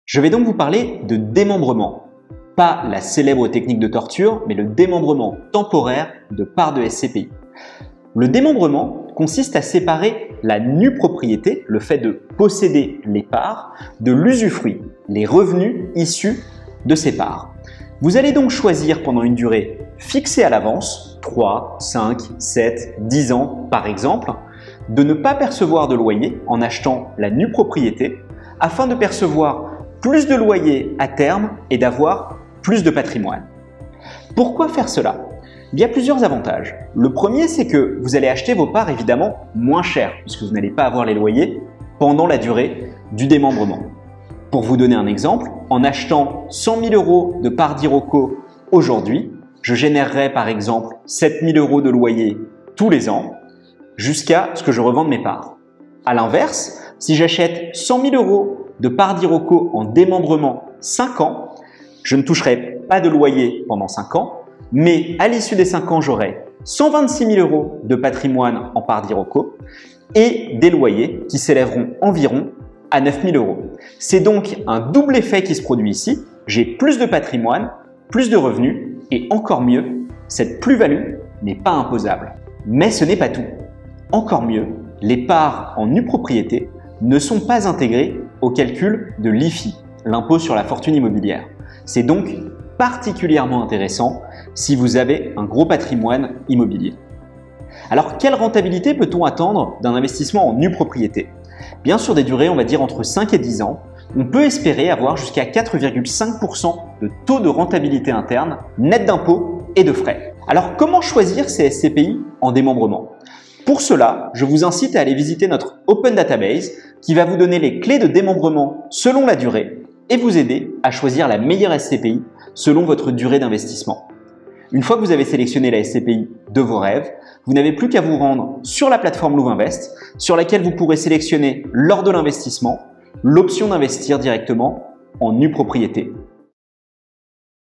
Je vais donc vous parler de démembrement. Pas la célèbre technique de torture, mais le démembrement temporaire de parts de SCPI. Le démembrement consiste à séparer la nue propriété, le fait de posséder les parts, de l'usufruit, les revenus issus de ces parts. Vous allez donc choisir pendant une durée fixée à l'avance, 3, 5, 7, 10 ans par exemple, de ne pas percevoir de loyer en achetant la nue propriété afin de percevoir plus de loyer à terme et d'avoir plus de patrimoine. Pourquoi faire cela? Il y a plusieurs avantages. Le premier, c'est que vous allez acheter vos parts évidemment moins cher puisque vous n'allez pas avoir les loyers pendant la durée du démembrement. Pour vous donner un exemple, en achetant 100 000 € de parts d'Iroko aujourd'hui, je générerai par exemple 7 000 € de loyer tous les ans jusqu'à ce que je revende mes parts. A l'inverse, si j'achète 100 000 € de parts d'Iroko en démembrement 5 ans, je ne toucherai pas de loyer pendant 5 ans, mais à l'issue des 5 ans, j'aurai 126 000 € de patrimoine en parts d'Iroko et des loyers qui s'élèveront environ à 9 000 €. C'est donc un double effet qui se produit ici. J'ai plus de patrimoine, plus de revenus et encore mieux, cette plus-value n'est pas imposable. Mais ce n'est pas tout. Encore mieux, les parts en nue propriété ne sont pas intégrées au calcul de l'IFI, l'impôt sur la fortune immobilière. C'est donc particulièrement intéressant si vous avez un gros patrimoine immobilier. Alors, quelle rentabilité peut-on attendre d'un investissement en nue propriété? Bien sur des durées, on va dire entre 5 et 10 ans, on peut espérer avoir jusqu'à 4,5% de taux de rentabilité interne, net d'impôts et de frais. Alors, comment choisir ces SCPI en démembrement? Pour cela, je vous incite à aller visiter notre Open Database qui va vous donner les clés de démembrement selon la durée et vous aider à choisir la meilleure SCPI selon votre durée d'investissement. Une fois que vous avez sélectionné la SCPI de vos rêves, vous n'avez plus qu'à vous rendre sur la plateforme Louvinvest sur laquelle vous pourrez sélectionner lors de l'investissement l'option d'investir directement en nue propriété.